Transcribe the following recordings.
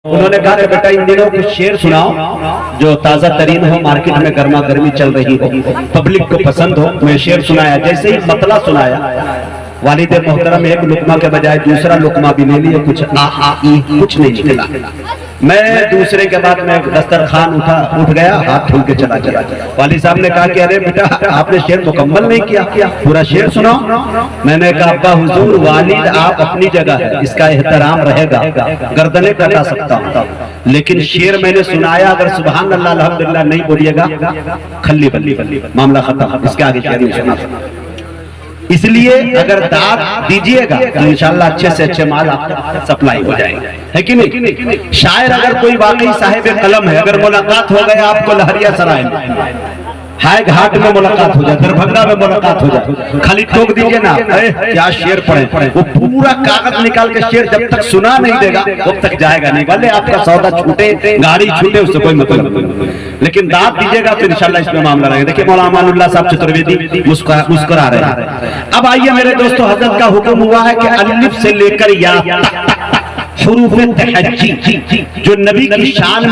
انہوں نے کہا کہ بیٹا ان دنوں کچھ شعر سناؤ جو تازہ ترین ہو، مارکیٹ میں گرما گرمی چل رہی ہو، پبلک کو پسند ہو۔ میں شعر سنایا، جیسے ہی مطلع سنایا والد محترم ایک لقمہ کے بجائے دوسرا لقمہ بھی لے لیے، کچھ کچھ نہیں نکلا۔ میں دوسرے کے بعد میں دسترخوان اٹھ گیا، ہاتھ کھول کے چلا گیا۔ والد صاحب نے کہا کہ ارے بیٹا آپ نے شعر مکمل نہیں کیا، پورا شعر سناؤ۔ میں نے کہا ابا حضور والد آپ اپنی جگہ ہے، اس کا احترام رہے گا، گردنیں کٹا سکتا ہوں، لیکن شعر میں نے سنایا، اگر سبحان اللہ الحمدللہ نہیں بولیے گا کھلی بلی معاملہ ختم، اس کے آگے شعر نہیں سنا۔ اس لیے اگر داد دیجئے گا تو انشاءاللہ اچھے سے اچھے مال آپ کو سپلائی ہو جائیں گے، ہے کہ نہیں؟ شاعر اگر کوئی واقعی صاحب قلم ہے، اگر ملاقات ہو گیا آپ کو لہریہ سرائے میں، ہائے گھاٹ میں ملاقات ہو جائے، دربھنگا میں ملاقات ہو جائے، خالی ٹوک دیجئے نا کیا شعر پڑھیں، وہ پورا کاغذ نکال کے شعر جب تک سنا نہیں دے گا تب تک جائے گا نہیں، بھلے آپ کا سودا چھوٹے گاڑی چھوٹے اس سے کوئی مطلب نہیں، لیکن داد دیجئے گا تو انشاءاللہ اس میں معاملہ رہے گا۔ دیکھیں مولانا امان اللہ صاحب چترویدی مسکرا رہے ہیں۔ اب آئیے میرے دوستو، حضرت کا حکم ہوا ہے کہ الف سے لے کر یا حروف تہجی جو نبی کی شان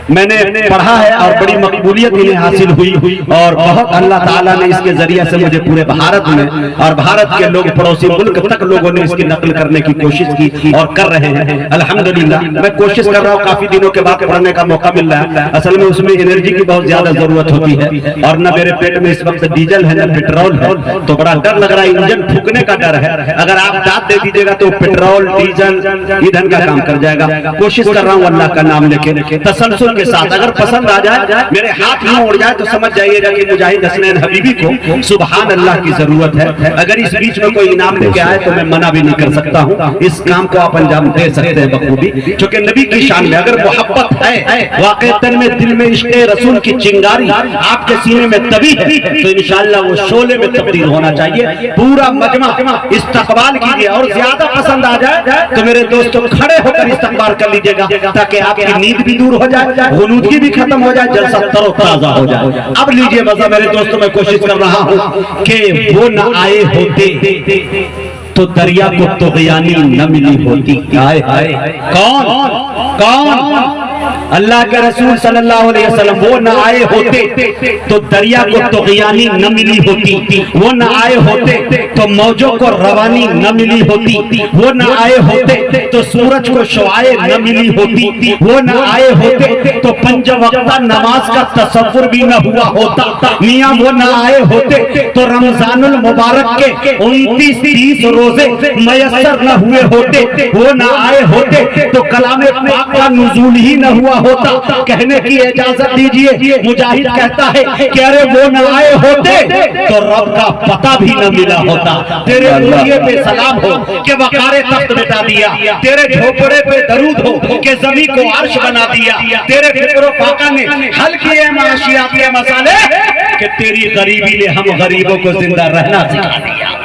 میں نے پڑھا ہے اور بڑی مقبولیت انہیں حاصل ہوئی، اور بہت اللہ تعالیٰ نے اس کے ذریعے سے مجھے پورے بھارت میں اور بھارت کے لوگ پڑوسی ملک تک لوگوں نے اس کی نقل کرنے کی کوشش کی اور کر رہے ہیں الحمدللہ۔ میں کوشش کر رہا ہوں، کافی دنوں کے بعد پڑھنے کا موقع مل رہا ہے، اصل میں اس میں انرجی کی بہت زیادہ ضرورت ہوتی ہے، اور نہ میرے پیٹ میں اس وقت ڈیزل ہے نہ پیٹرول ہے، تو بڑا ڈر لگ رہا ہے، انجن پھونکنے کا ڈر ہے۔ اگر آپ داد دے دیجیے گا تو پیٹرول ڈیزل ایندھن کا کام کر جائے گا۔ کوشش کر رہا ہوں اللہ کا نام لے کے تسلسل کے ساتھ، اگر پسند آ جائے، میرے ہاتھ میں اڑ جائے تو سمجھ جائیے گا کہ مجاہد حسنین حبیبی کو سبحان اللہ کی ضرورت ہے۔ اگر اس بیچ میں کوئی انعام لے کے آئے تو میں منع بھی نہیں کر سکتا ہوں، اس کام کو آپ انجام دے سکتے ہیں بخوبی، چونکہ نبی کی شان میں اگر محبت ہے واقعتاً میں دل میں عشق رسول کی چنگاری آپ کے سینے میں طبی ہے تو انشاءاللہ وہ شعلے میں تبدیل ہونا چاہیے۔ پورا مجمع استقبال کیجیے، اور زیادہ پسند آ جائے تو میرے دوستوں کھڑے ہو کر استقبال کر لیجئے گا تاکہ آپ کی نیند بھی دور ہو جائے، غنودگی بھی ختم ہو جائے، جلسہ تر و تازہ ہو جائے۔ اب لیجئے مزہ میرے دوستوں، میں کوشش کر رہا ہوں کہ وہ نہ آئے ہوتے تو دریا کو طغیانی نہ ملی ہوتی۔ کون؟ اللہ کے رسول صلی اللہ علیہ وسلم۔ وہ نہ آئے ہوتے تو دریا کو طغیانی نہ ملی ہوتی، وہ نہ آئے ہوتے تو موجوں کو روانی نہ ملی ہوتی، وہ نہ آئے ہوتے تو سورج کو شعاعیں نہ ملی ہوتی، وہ نہ آئے ہوتے تو پنج وقتہ نماز کا تصور بھی نہ ہوا ہوتا، میاں وہ نہ آئے ہوتے تو رمضان المبارک کے 29-30 روزے میسر نہ ہوئے ہوتے، وہ نہ آئے ہوتے تو کلام پاک کا نزول ہی نہ ہوا ہوتا۔ کہنے کی اجازت دیجئے، مجاہد کہتا ہے کہ ارے وہ نہ آئے ہوتے تو رب کا پتہ بھی نہ ملا ہوتا۔ تیرے نوریے پہ سلام ہو کہ وقار تخت مٹا دیا، تیرے جھوپڑے پہ درود ہو کہ زمین کو عرش بنا دیا، تیرے فکر و فاقہ نے حل کیے معاشیات کے مسئلے کہ تیری غریبی نے ہم غریبوں کو زندہ رہنا سکھا دیا۔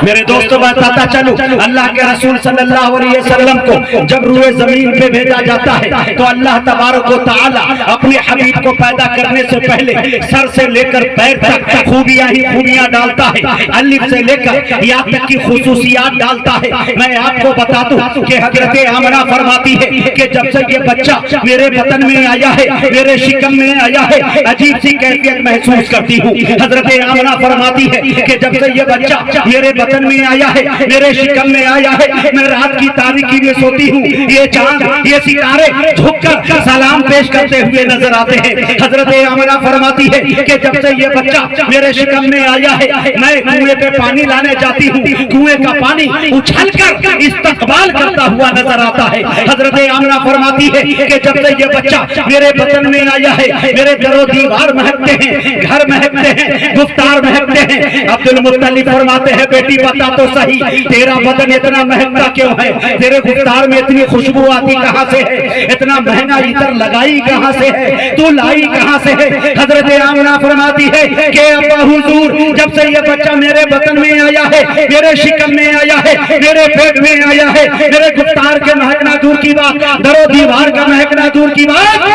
میرے دوستوں بتاتا چلو، اللہ کے رسول صلی اللہ علیہ وسلم کو جب روئے زمین پہ بھیجا جاتا ہے تو اللہ تبارک و تعالی اپنے حبیب کو پیدا کرنے سے پہلے سر سے لے کر پیر تک خوبیاں ہی خوبیاں ڈالتا ہے، الف سے لے کر یا تک کی خصوصیات ڈالتا ہے۔ میں آپ کو بتا دوں کہ حضرت آمنہ فرماتی ہے کہ جب سے یہ بچہ میرے بطن میں آیا ہے، میرے شکم میں آیا ہے، عجیب سی کیفیت محسوس کرتی ہوں۔ حضرت آمنہ فرماتی ہے کہ جب سے یہ بچہ میرے بطن میں آیا ہے، میرے شکم میں آیا ہے، میں رات کی تاریکی میں سوتی ہوں، یہ چاند یہ ستارے جھک کر سلام پیش کرتے ہوئے نظر آتے ہیں۔ حضرت آمنہ فرماتی ہے کہ جب سے یہ بچہ میرے شکم میں آیا ہے، میں کنویں پہ پانی لانے جاتی ہوں، کنویں کا پانی اچھل کر استقبال کرتا ہوا نظر آتا ہے۔ حضرت آمنہ فرماتی ہے کہ جب سے یہ بچہ میرے بطن میں آیا ہے، میرے در و دیوار مہکتے ہیں، گھر مہکتے ہیں، گفتار مہکتے ہیں۔ عبد المطلب فرماتے ہیں بیٹی بتا تو صحیح تیرا بدن اتنا مہکتا کیوں ہے، تیرے گفتار میں اتنی خوشبو آتی کہاں سے ہے، اتنا مہنگا عطر لگائی کہاں سے ہے، تو لائی کہاں سے ہے۔ حضرت آمنہ فرماتی ہے کہ ابا حضور جب سے یہ بچہ میرے بطن میں آیا ہے، میرے شکم میں آیا ہے، میرے پیٹ میں آیا ہے، میرے گفتار کے مہکنا دور کی بات، در و دیوار کا مہکنا دور کی بات،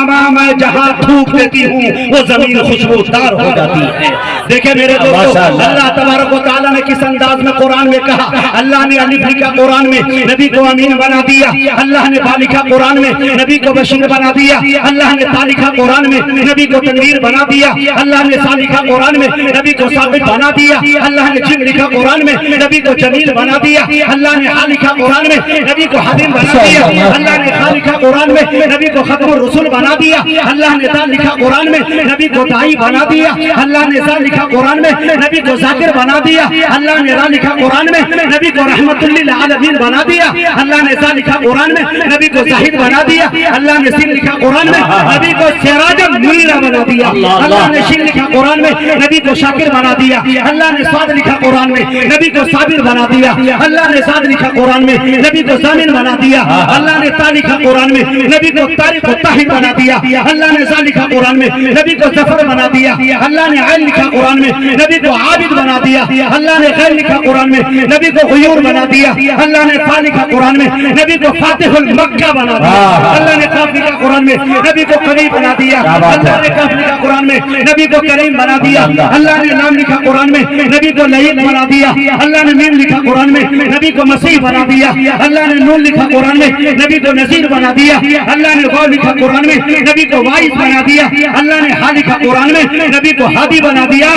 میں جہاں تھوک دیتی ہوں وہ زمین خوشبودار ہو جاتی ہے۔ دیکھیں میرے دوستو، اللہ تبارک و تعالیٰ نے کس انداز میں قرآن میں کہا، اللہ نے الف لکھا قرآن میں، نبی کو امین بنا دیا، اللہ نے با لکھا قرآن میں، نبی کو بشیر بنا دیا، اللہ نے تا لکھا قرآن میں، نبی کو تنویر بنا دیا، اللہ نے سا لکھا قرآن میں، نبی کو ثابت بنا دیا، اللہ نے جیم لکھا قرآن میں، نبی کو جمیل بنا دیا، اللہ نے ہا لکھا قرآن میں، نبی کو حلیم بنا دیا، اللہ نے خا لکھا قرآن میں، نبی کو ختم الرسول بنا دیا، اللہ نے تا لکھا قرآن میں، نبی کو دائی بنا دیا، اللہ نے زا لکھا قرآن میں، نبی کو ذاکر بنا دیا، اللہ نے را لکھا قرآن میں، نبی کو رحمت للعالمین بنا دیا، اللہ نے زا لکھا قرآن میں، نبی کو زاہد بنا دیا، اللہ نے سین لکھا قرآن میں، نبی کو سراج منیرہ بنا دیا، اللہ نے شین لکھا قرآن میں، نبی کو شاکر بنا دیا، اللہ نے صاد لکھا قرآن میں، نبی کو صابر بنا دیا، اللہ نے صاد لکھا قرآن میں، نبی کو ضامن بنا دیا، اللہ نے تا لکھا قرآن میں، نبی کو طارق و طاہر بنا دیا، اللہ نے زا لکھا قرآن میں، نبی کو ظفر بنا دیا، اللہ نے عین لکھا قرآن میں، نبی کو عابد بنا دیا، اللہ نے غیر لکھا قرآن میں، نبی کو غیور بنا دیا، اللہ نے فا لکھا قرآن میں، نبی کو فاتح المکہ بنا دیا، اللہ نے قاف لکھا قرآن میں، نبی کو قریب بنا دیا، اللہ نے کاف لکھا قرآن میں، نبی کو کریم بنا دیا، اللہ نے لام لکھا قرآن میں، نبی کو لعین بنا دیا، اللہ نے میم لکھا قرآن میں، نبی کو مسیح بنا دیا، اللہ نے نون لکھا قرآن میں، نبی کو نذیر بنا دیا، اللہ نے واو لکھا قرآن میں، نبی کو وائز بنا دیا، اللہ نے ہا لکھا قرآن میں، نبی کو ہادی بنا دیا،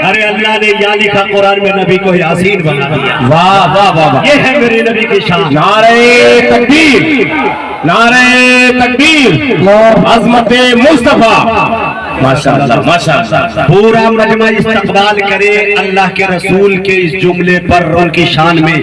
ارے اللہ نے یا لکھا قرآن میں، نبی کو یاسین بنا دیا۔ واہ واہ واہ، یہ ہے میرے نبی کی شان۔ نعرہ تکبیر، نعرہ تکبیر، عظمت مصطفیٰ، ماشاءاللہ ماشاءاللہ۔ پورا مجمع استقبال کرے اللہ کے رسول کے اس جملے پر، ان کی شان میں